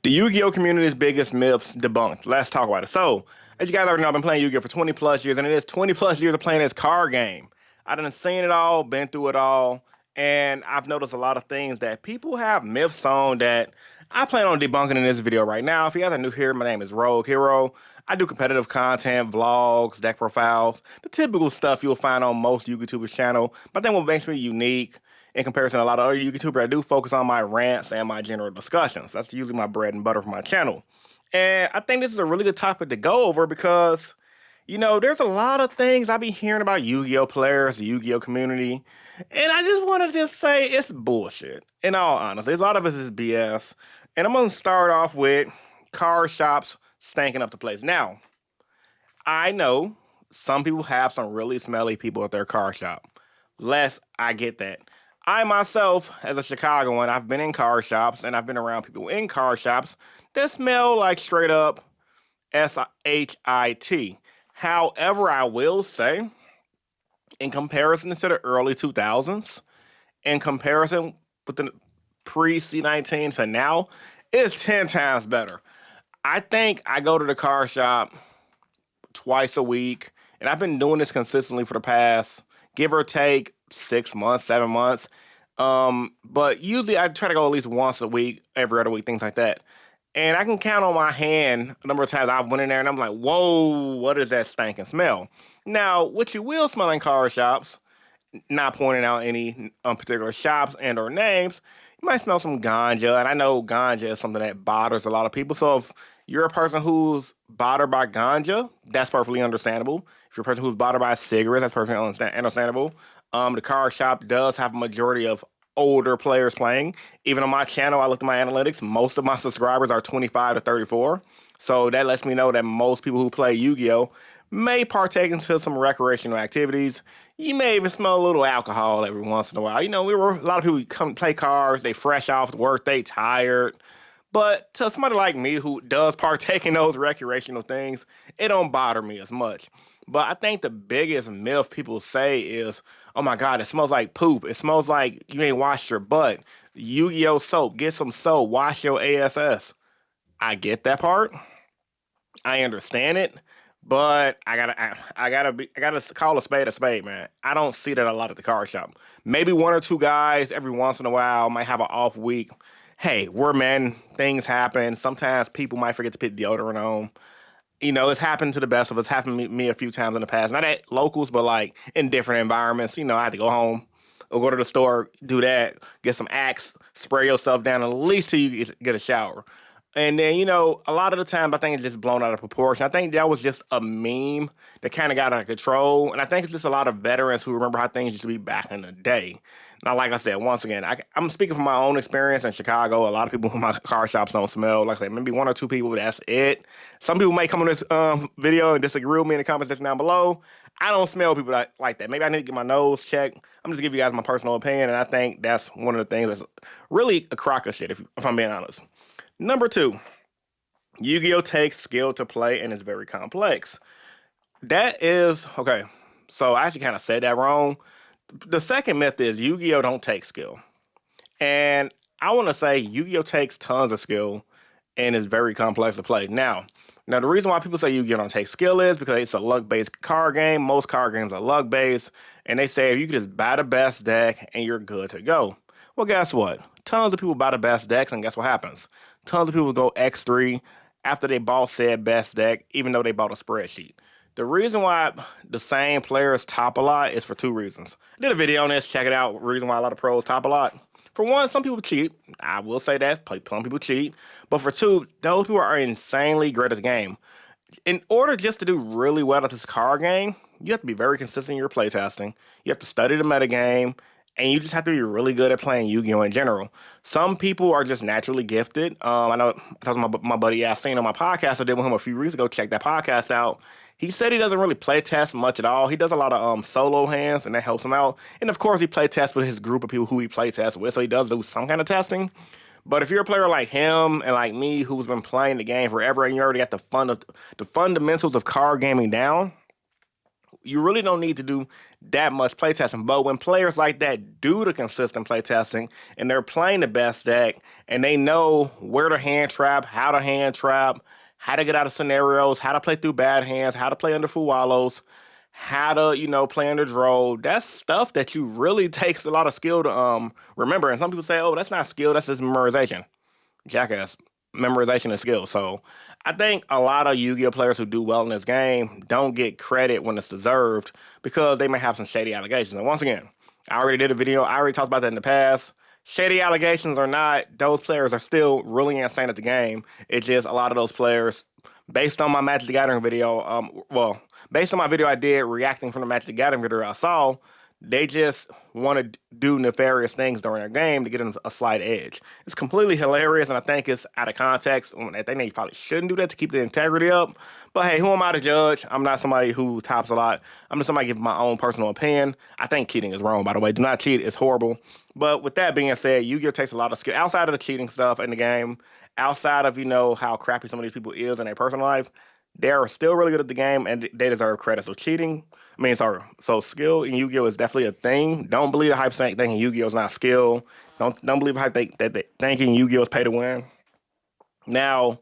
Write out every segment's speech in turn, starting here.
The Yu-Gi-Oh community's biggest myths debunked. Let's talk about it. So, as you guys already know, I've been playing Yu-Gi-Oh for 20 plus years, and it is 20 plus years of playing this card game. I done seen it all, been through it all, and I've noticed a lot of things that people have myths on that I plan on debunking in this video right now. If you guys are new here, my name is Rogue Hero. I do competitive content, vlogs, deck profiles, the typical stuff you'll find on most YouTubers' channel. But I think what makes me unique in comparison to a lot of other YouTubers, I do focus on my rants and my general discussions. That's usually my bread and butter for my channel. And I think this is a really good topic to go over because, there's a lot of things I be hearing about Yu-Gi-Oh players, the Yu-Gi-Oh community, and I just want to just say it's bullshit. In all honesty, a lot of this is BS. And I'm gonna start off with card shops stanking up the place. Now, I know some people have some really smelly people at their car shop. I get that. I myself, as a Chicagoan, I've been in car shops and I've been around people in car shops that smell like straight up shit. However, I will say, in comparison to the early 2000s, in comparison with the pre-C19 to now, it's 10 times better. I think I go to the car shop twice a week, and I've been doing this consistently for the past, give or take, 6 months, 7 months. But usually I try to go at least once a week, every other week, things like that. And I can count on my hand the number of times I've went in there and I'm like, whoa, what is that stinking smell? Now, what you will smell in car shops, not pointing out any particular shops and or names, you might smell some ganja. And I know ganja is something that bothers a lot of people. So if you're a person who's bothered by ganja, that's perfectly understandable. If you're a person who's bothered by cigarettes, that's perfectly understandable. The car shop does have a majority of older players playing. Even on my channel, I looked at my analytics. Most of my subscribers are 25 to 34. So that lets me know that most people who play Yu-Gi-Oh may partake into some recreational activities. You may even smell a little alcohol every once in a while. A lot of people come play cards, they fresh off work, they tired. But to somebody like me who does partake in those recreational things, it don't bother me as much. But I think the biggest myth people say is, oh my God, it smells like poop. It smells like you ain't washed your butt. Yu-Gi-Oh soap, get some soap, wash your ass. I get that part. I understand it. But I gotta call a spade, man. I don't see that a lot at the car shop. Maybe one or two guys every once in a while might have an off week. Hey, we're men. Things happen. Sometimes people might forget to put deodorant on. It's happened to the best of us. Happened to me a few times in the past. Not at locals, but like in different environments. I had to go home or go to the store, do that, get some Axe, spray yourself down at least till you get a shower. And then, a lot of the time, I think it's just blown out of proportion. I think that was just a meme that kind of got out of control. And I think it's just a lot of veterans who remember how things used to be back in the day. Now, like I said, once again, I'm speaking from my own experience in Chicago. A lot of people in my car shops don't smell. Like I said, maybe one or two people, that's it. Some people may come on this video and disagree with me in the comment section down below. I don't smell people like that. Maybe I need to get my nose checked. I'm just giving you guys my personal opinion, and I think that's one of the things that's really a crock of shit, if I'm being honest. Number 2, Yu-Gi-Oh takes skill to play and is very complex. That is, okay, so I actually kind of said that wrong. The second myth is Yu-Gi-Oh don't take skill. And I want to say Yu-Gi-Oh takes tons of skill and is very complex to play. Now, the reason why people say Yu-Gi-Oh don't take skill is because it's a luck-based card game. Most card games are luck-based. And they say if you can just buy the best deck and you're good to go. Well, guess what? Tons of people buy the best decks, and guess what happens? Tons of people go X3 after they bought said best deck, even though they bought a spreadsheet. The reason why the same players top a lot is for 2 reasons. I did a video on this, check it out, reason why a lot of pros top a lot. For one, some people cheat. I will say that, some people cheat. But for 2, those people are insanely great at the game. In order just to do really well at this card game, you have to be very consistent in your playtesting. You have to study the metagame. And you just have to be really good at playing Yu-Gi-Oh! In general. Some people are just naturally gifted. I know I talked to my buddy Yasin on my podcast I did with him a few weeks ago. Check that podcast out. He said he doesn't really play test much at all. He does a lot of solo hands, and that helps him out. And of course, he play tests with his group of people who he play tests with, so he does do some kind of testing. But if you're a player like him and like me, who's been playing the game forever, and you already got the fundamentals of card gaming down, you really don't need to do that much playtesting. But when players like that do the consistent playtesting and they're playing the best deck and they know where to hand trap, how to get out of scenarios, how to play through bad hands, how to play under Fuwalos, how to, play under draw. That's stuff that you really takes a lot of skill to remember. And some people say, oh, that's not skill, that's just memorization. Jackass. Memorization is skill. So I think a lot of Yu-Gi-Oh players who do well in this game don't get credit when it's deserved because they may have some shady allegations. And once again, I already did a video. I already talked about that in the past. Shady allegations or not, those players are still really insane at the game. It's just a lot of those players, based on my Magic the Gathering video, based on my video I did reacting from the Magic the Gathering video I saw, they just want to do nefarious things during their game to get them a slight edge. It's completely hilarious, and I think it's out of context. I think they probably shouldn't do that to keep the integrity up. But hey, who am I to judge? I'm not somebody who tops a lot. I'm just somebody giving my own personal opinion. I think cheating is wrong, by the way. Do not cheat. It's horrible. But with that being said, Yu-Gi-Oh takes a lot of skill. Outside of the cheating stuff in the game, outside of, how crappy some of these people is in their personal life, they're still really good at the game, and they deserve credit. So skill in Yu-Gi-Oh is definitely a thing. Don't believe the hype thinking Yu-Gi-Oh is not skill. Don't believe the hype thinking Yu-Gi-Oh is pay to win. Now,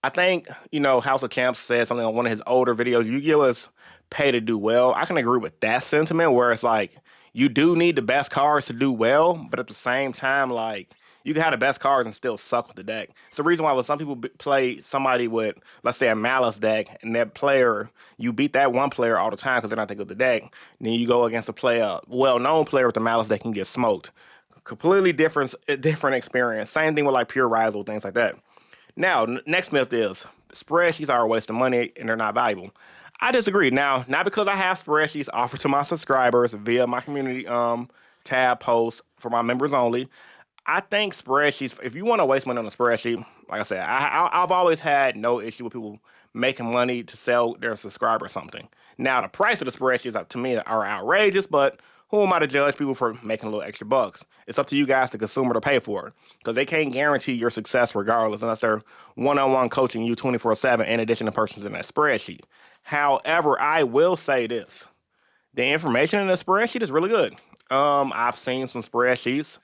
I think, House of Champs said something on one of his older videos. Yu-Gi-Oh is pay to do well. I can agree with that sentiment where it's like, you do need the best cards to do well, but at the same time, like, you can have the best cards and still suck with the deck. It's the reason why when some people play somebody with, let's say, a Malice deck, and that player, you beat that one player all the time because they're not that good at the deck. And then you go against a well-known player with the Malice deck and get smoked. Completely different experience. Same thing with like Pure Rival, things like that. Now, next myth is spreadsheets are a waste of money and they're not valuable. I disagree. Now, not because I have spreadsheets offered to my subscribers via my community tab posts for my members only. I think spreadsheets, if you want to waste money on a spreadsheet, like I said, I've always had no issue with people making money to sell their subscriber something. Now, the price of the spreadsheets, to me, are outrageous, but who am I to judge people for making a little extra bucks? It's up to you guys, the consumer, to pay for it, because they can't guarantee your success regardless unless they're one-on-one coaching you 24/7 in addition to purchasing that spreadsheet. However, I will say this. The information in the spreadsheet is really good. I've seen some spreadsheets.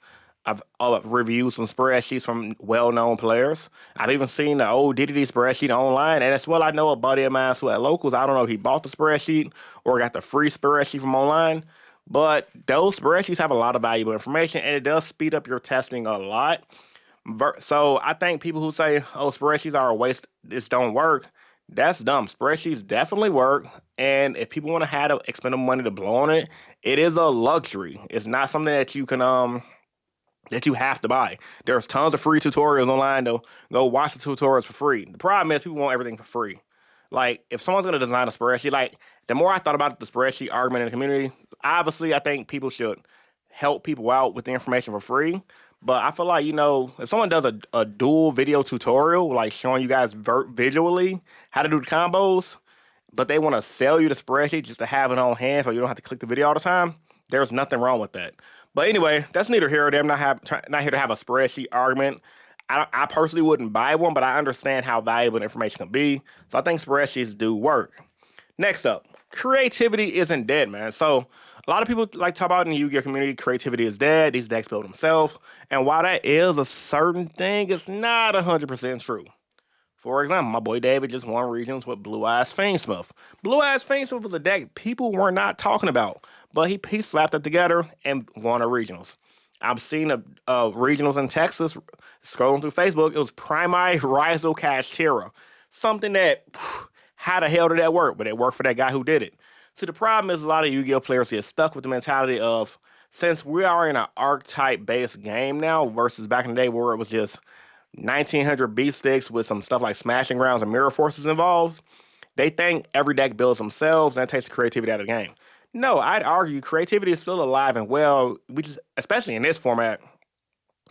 I've reviewed some spreadsheets from well-known players. I've even seen the old DDD spreadsheet online, and as well, I know a buddy of mine who at locals. I don't know if he bought the spreadsheet or got the free spreadsheet from online, but those spreadsheets have a lot of valuable information, and it does speed up your testing a lot. So I think people who say, oh, spreadsheets are a waste, this don't work, that's dumb. Spreadsheets definitely work, and if people want to have to expend the money to blow on it, it is a luxury. It's not something that you can that you have to buy. There's tons of free tutorials online, though. Go watch the tutorials for free. The problem is people want everything for free. Like, if someone's going to design a spreadsheet, like, the more I thought about the spreadsheet argument in the community, obviously, I think people should help people out with the information for free. But I feel like, if someone does a dual video tutorial, like showing you guys visually how to do the combos, but they want to sell you the spreadsheet just to have it on hand so you don't have to click the video all the time, there's nothing wrong with that. But anyway, that's neither here or there. I'm not here to have a spreadsheet argument. I personally wouldn't buy one, but I understand how valuable the information can be. So I think spreadsheets do work. Next up, creativity isn't dead, man. So a lot of people like talk about in the Yu-Gi-Oh community, creativity is dead. These decks build themselves. And while that is a certain thing, it's not 100% true. For example, my boy David just won regionals with Blue Eyes Fiendsmith. Blue Eyes Fiendsmith was a deck people were not talking about, but he slapped it together and won a regionals. I've seen a regionals in Texas, scrolling through Facebook, it was Primai Rizal Castera. Something that, how the hell did that work? But it worked for that guy who did it. See, the problem is a lot of Yu-Gi-Oh players get stuck with the mentality of, since we are in an archetype-based game now versus back in the day where it was just 1900 B-sticks with some stuff like smashing grounds and mirror forces involved, they think every deck builds themselves and that takes the creativity out of the game. No, I'd argue creativity is still alive and well. Especially in this format,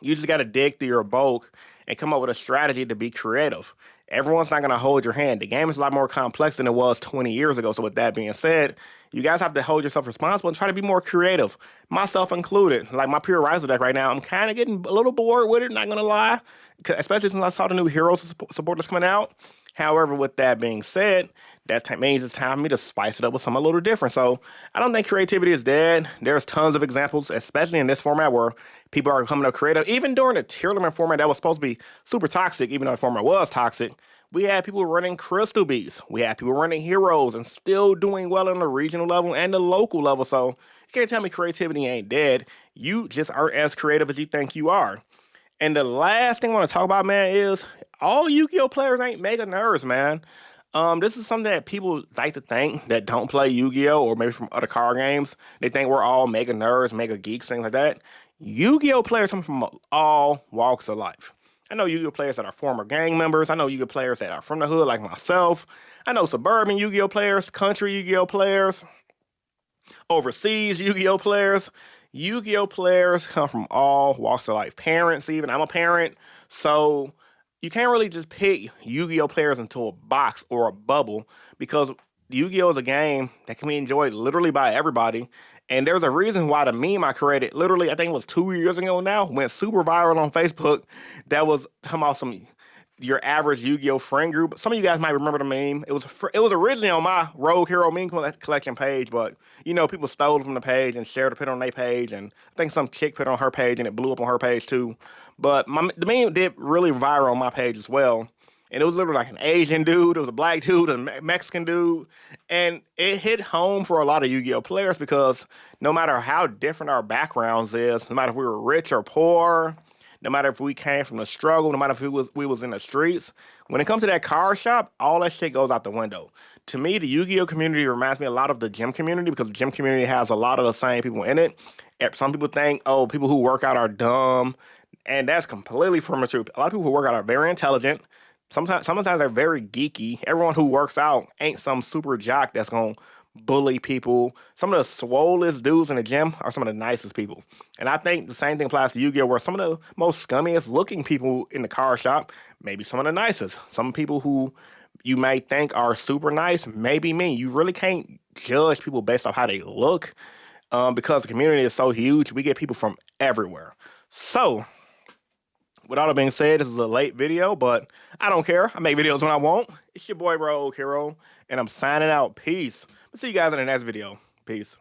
you just got to dig through your bulk and come up with a strategy to be creative. Everyone's not going to hold your hand. The game is a lot more complex than it was 20 years ago. So with that being said, you guys have to hold yourself responsible and try to be more creative, myself included. Like my Pure Riser deck right now, I'm kind of getting a little bored with it, not going to lie, especially since I saw the new Heroes support that's coming out. However, with that being said, that means it's time for me to spice it up with something a little different. So I don't think creativity is dead. There's tons of examples, especially in this format where people are coming up creative. Even during the tier limit format that was supposed to be super toxic, even though the format was toxic, we had people running Crystal Bees. We had people running Heroes and still doing well on the regional level and the local level. So you can't tell me creativity ain't dead. You just aren't as creative as you think you are. And the last thing I want to talk about, man, is all Yu-Gi-Oh players ain't mega nerds, man. This is something that people like to think that don't play Yu-Gi-Oh or maybe from other card games. They think we're all mega nerds, mega geeks, things like that. Yu-Gi-Oh players come from all walks of life. I know Yu-Gi-Oh players that are former gang members. I know Yu-Gi-Oh players that are from the hood like myself. I know suburban Yu-Gi-Oh players, country Yu-Gi-Oh players, overseas Yu-Gi-Oh players. Yu-Gi-Oh players come from all walks of life. Parents, even. I'm a parent, so you can't really just pick Yu-Gi-Oh players into a box or a bubble because Yu-Gi-Oh is a game that can be enjoyed literally by everybody. And there's a reason why the meme I created, literally, I think it was 2 years ago now, went super viral on Facebook. That was talking about your average Yu-Gi-Oh friend group. Some of you guys might remember the meme. It was originally on my Rogue Hero meme collection page, but people stole it from the page and shared it, put it on their page, and I think some chick put it on her page and it blew up on her page too. But the meme did really viral on my page as well. And it was literally like an Asian dude, it was a black dude, a Mexican dude, and it hit home for a lot of Yu-Gi-Oh players because no matter how different our backgrounds is, no matter if we were rich or poor, no matter if we came from the struggle, no matter if we was in the streets, when it comes to that card shop, all that shit goes out the window. To me, the Yu-Gi-Oh community reminds me a lot of the gym community because the gym community has a lot of the same people in it. Some people think, oh, people who work out are dumb, and that's completely from the truth. A lot of people who work out are very intelligent. Sometimes they're very geeky. Everyone who works out ain't some super jock that's gonna bully people. Some of the swollest dudes in the gym are some of the nicest people. And I think the same thing applies to Yu-Gi-Oh! Where some of the most scummiest looking people in the card shop, maybe some of the nicest. Some people who you may think are super nice, maybe me. You really can't judge people based off how they look because the community is so huge. We get people from everywhere. So, with all that being said, this is a late video, but I don't care. I make videos when I want. It's your boy, Rogue Hero, and I'm signing out. Peace. We'll see you guys in the next video. Peace.